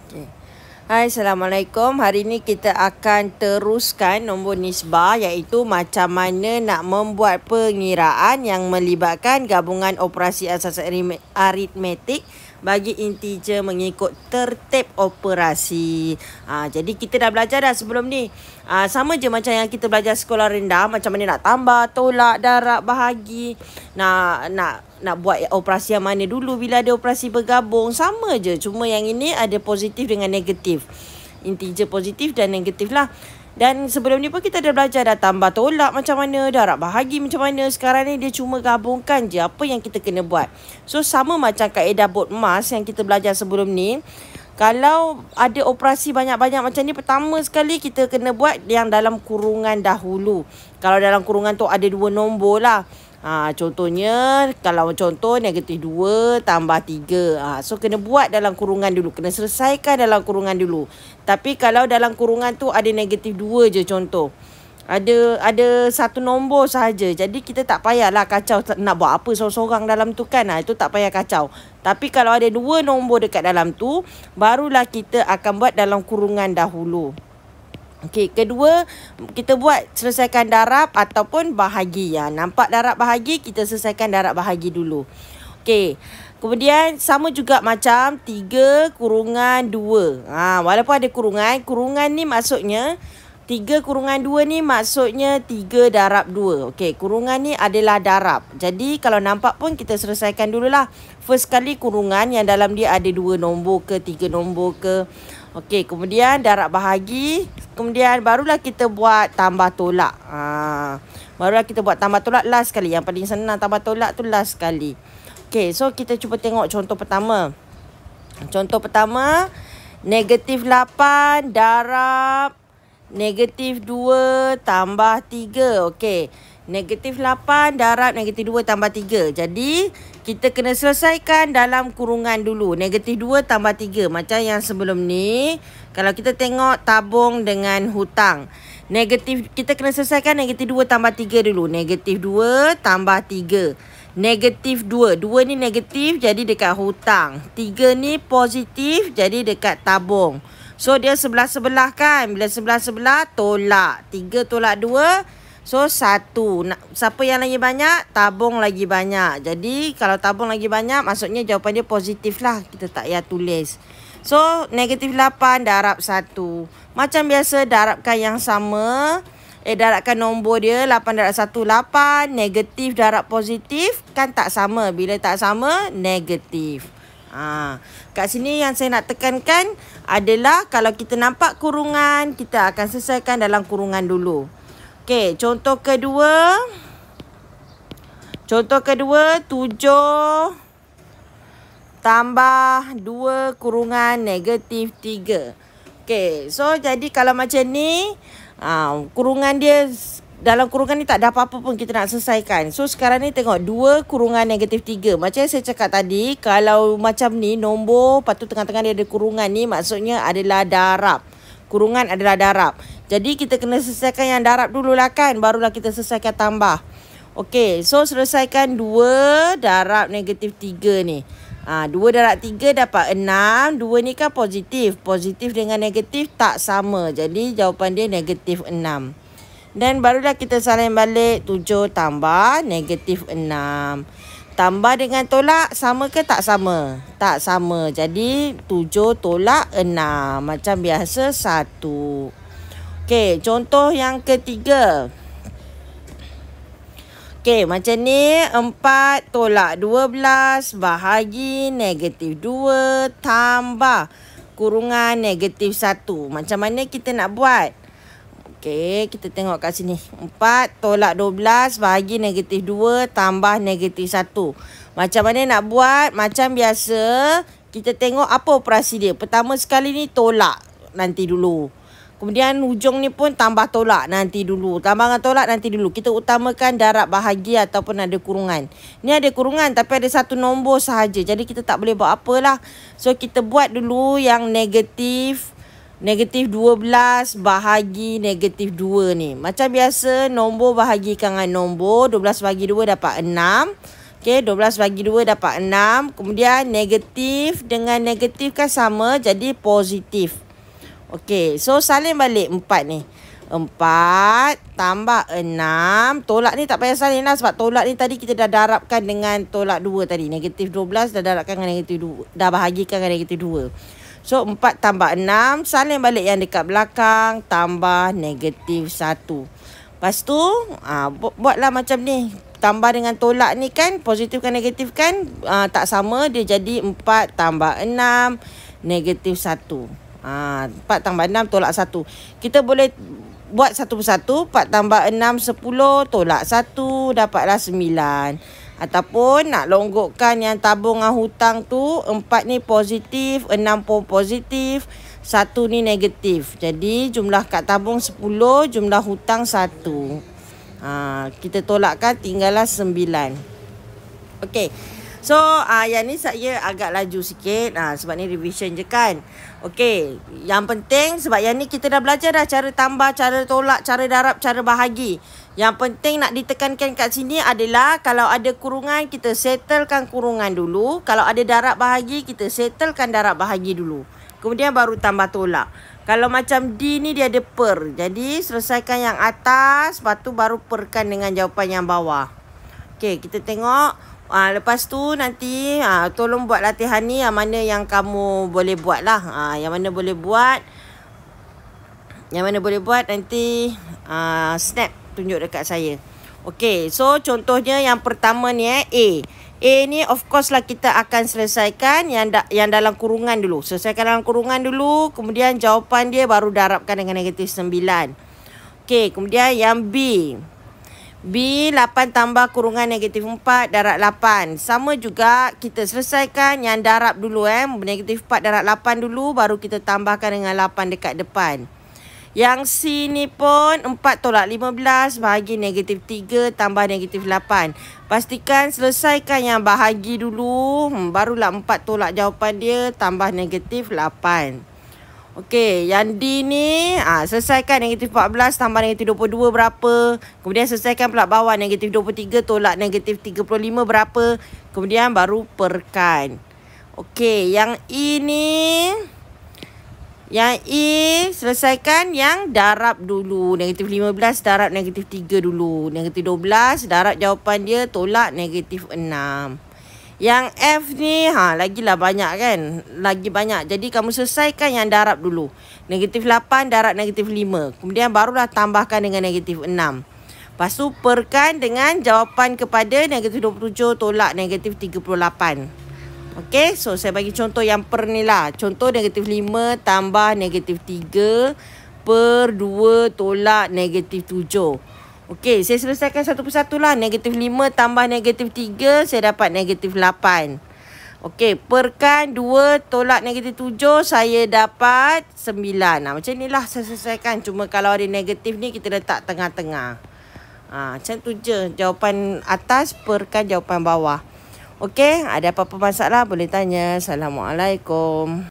Okay. Hai, Assalamualaikum. Hari ini kita akan teruskan nombor nisbah, iaitu macam mana nak membuat pengiraan yang melibatkan gabungan operasi asas aritmetik bagi integer mengikut tertib operasi. Jadi kita dah belajar dah sebelum ni. Sama je macam yang kita belajar sekolah rendah, macam mana nak tambah, tolak, darab, bahagi. Nak buat operasi yang mana dulu bila ada operasi bergabung. Sama je, cuma yang ini ada positif dengan negatif. Integer positif dan negatif lah. Dan sebelum ni pun kita dah belajar dah tambah tolak macam mana, darab bahagi macam mana. Sekarang ni dia cuma gabungkan je apa yang kita kena buat. So sama macam kaedah Bode-Mas yang kita belajar sebelum ni. Kalau ada operasi banyak-banyak macam ni, pertama sekali kita kena buat yang dalam kurungan dahulu. Kalau dalam kurungan tu ada 2 nombor lah. Contohnya, kalau contoh negatif 2 tambah 3. So, kena buat dalam kurungan dulu. Kena selesaikan dalam kurungan dulu. Tapi kalau dalam kurungan tu ada negatif 2 je contoh. Ada satu nombor sahaja. Jadi, kita tak payahlah kacau nak buat apa seorang-seorang dalam tu kan. Itu tak payah kacau. Tapi kalau ada 2 nombor dekat dalam tu, barulah kita akan buat dalam kurungan dahulu. Okey, kedua kita buat selesaikan darab ataupun bahagi. Nampak darab bahagi, kita selesaikan darab bahagi dulu. Okey. Kemudian sama juga macam 3 kurungan 2. Walaupun ada kurungan ni maksudnya 3 kurungan 2 ni maksudnya 3 darab 2. Okey, kurungan ni adalah darab. Jadi kalau nampak pun kita selesaikan dululah. First kali kurungan yang dalam dia ada 2 nombor ke 3 nombor ke. Okey, kemudian darab bahagi. Kemudian barulah kita buat tambah tolak. Barulah kita buat tambah tolak last sekali. Yang paling senang tambah tolak tu last sekali. Okey, so kita cuba tengok contoh pertama. Contoh pertama, negatif 8 darab negatif 2 tambah 3. Okey, negatif 8 darab negatif 2 tambah 3. Jadi, kita kena selesaikan dalam kurungan dulu. Negatif 2 tambah 3. Macam yang sebelum ni. Kalau kita tengok tabung dengan hutang. Negatif, kita kena selesaikan negatif 2 tambah 3 dulu. Negatif 2 tambah 3. Negatif 2. 2 ni negatif jadi dekat hutang. 3 ni positif jadi dekat tabung. So, dia sebelah-sebelah kan. Bila sebelah-sebelah, tolak. 3 tolak 2. So, 1. Siapa yang lagi banyak? Tabung lagi banyak. Jadi, kalau tabung lagi banyak, maksudnya jawapan dia positif lah. Kita tak payah tulis. So, negatif 8 darab 1. Macam biasa, darabkan yang sama. Darabkan nombor dia. 8 darab 1, 8. Negatif darab positif. Kan tak sama. Bila tak sama, negatif. Kat sini yang saya nak tekankan adalah kalau kita nampak kurungan, kita akan selesaikan dalam kurungan dulu. Okey, contoh kedua. Contoh kedua, 7 tambah 2 kurungan negatif 3. Okey, so jadi kalau macam ni, kurungan dia, dalam kurungan ni tak ada apa-apa pun kita nak selesaikan. So, sekarang ni tengok 2 kurungan negatif 3. Macam yang saya cakap tadi, kalau macam ni, nombor, lepas tu tengah-tengah dia ada kurungan ni, maksudnya adalah darab. Kurungan adalah darab. Jadi, kita kena selesaikan yang darab dululah kan. Barulah kita selesaikan tambah. Okey, so selesaikan 2 darab negatif 3 ni. 2 darab 3 dapat 6. 2 ni kan positif. Positif dengan negatif tak sama. Jadi, jawapan dia negatif 6. Dan barulah kita salin balik 7 tambah negatif 6. Tambah dengan tolak sama ke tak sama? Tak sama. Jadi 7 tolak 6. Macam biasa 1. Okey, contoh yang ketiga. Okey, macam ni 4 tolak 12 bahagi negatif 2 tambah kurungan negatif 1. Macam mana kita nak buat? Okey, kita tengok kat sini. 4 tolak 12 bahagi negatif 2 tambah negatif 1. Macam mana nak buat? Macam biasa, kita tengok apa operasi dia. Pertama sekali ni tolak nanti dulu. Kemudian hujung ni pun tambah tolak nanti dulu. Tambahkan tolak nanti dulu. Kita utamakan darab bahagi ataupun ada kurungan. Ni ada kurungan tapi ada satu nombor sahaja. Jadi kita tak boleh buat apalah. So kita buat dulu yang negatif 12 bahagi negatif 2 ni. Macam biasa, nombor bahagikan dengan nombor. 12 bagi 2 dapat 6. Okey, 12 bagi 2 dapat 6. Kemudian negatif dengan negatif kan sama, jadi positif. Okey, so salin balik 4 ni. 4 tambah 6. Tolak ni tak payah salin lah sebab tolak ni tadi kita dah darabkan dengan tolak 2 tadi. Negatif 12 dah darabkan dengan negatif 2. Dah bahagikan dengan negatif 2. So 4 tambah 6. Salin balik yang dekat belakang. Tambah negatif 1. Lepas tu buatlah macam ni. Tambah dengan tolak ni kan, positif kan negatif kan tak sama. Dia jadi 4 tambah 6 negatif 1. 4 tambah 6 tolak 1. Kita boleh buat satu persatu. 4 tambah 6 10 tolak 1 dapatlah 9. Ataupun nak longgokkan yang tabung dengan hutang tu, 4 ni positif, 6 pun positif, 1 ni negatif. Jadi jumlah kad tabung 10, jumlah hutang 1. Kita tolakkan tinggallah 9. Okey. So yang ni saya agak laju sikit sebab ni revision je kan. Okey, yang penting sebab yang ni kita dah belajar dah cara tambah, cara tolak, cara darab, cara bahagi. Yang penting nak ditekankan kat sini adalah kalau ada kurungan kita settlekan kurungan dulu, kalau ada darab bahagi kita settlekan darab bahagi dulu. Kemudian baru tambah tolak. Kalau macam D ni dia ada per. Jadi selesaikan yang atas, lepas tu baru perkan dengan jawapan yang bawah. Okey, kita tengok. Lepas tu nanti tolong buat latihan ni yang mana yang kamu boleh buat lah. Yang mana boleh buat. Yang mana boleh buat nanti snap tunjuk dekat saya. Okey, so contohnya yang pertama ni A. A ni of course lah kita akan selesaikan yang dalam kurungan dulu. Selesaikan dalam kurungan dulu. Kemudian jawapan dia baru darabkan dengan negatif 9. Okey, kemudian yang B. B 8 tambah kurungan negatif 4 darab 8. Sama juga kita selesaikan yang darab dulu negatif 4 darab 8 dulu. Baru kita tambahkan dengan 8 dekat depan. Yang C ni pun 4 tolak 15 bahagi negatif 3 tambah negatif 8. Pastikan selesaikan yang bahagi dulu. Barulah 4 tolak jawapan dia tambah negatif 8. Okey, yang D ni selesaikan negatif 14 tambah negatif 22 berapa. Kemudian selesaikan pula bawah negatif 23 tolak negatif 35 berapa. Kemudian baru perkan. Okey, yang E ni. Yang E selesaikan yang darab dulu. Negatif 15 darab negatif 3 dulu. Negatif 12 darab jawapan dia tolak negatif 6. Yang F ni lagilah banyak kan. Lagi banyak. Jadi kamu selesaikan yang darab dulu. Negatif 8 darab negatif 5. Kemudian barulah tambahkan dengan negatif 6. Lepas tu perkan dengan jawapan kepada negatif 27 tolak negatif 38. Okey, so saya bagi contoh yang per ni lah. Contoh negatif 5 tambah negatif 3 per 2 tolak negatif 7. Okey, saya selesaikan satu persatu lah. Negatif 5 tambah negatif 3, saya dapat negatif 8. Okey, perkan 2 tolak negatif 7, saya dapat 9. Macam ni lah saya selesaikan. Cuma kalau ada negatif ni, kita letak tengah-tengah. Macam tu je. Jawapan atas perkan jawapan bawah. Okey, ada apa-apa masalah boleh tanya. Assalamualaikum.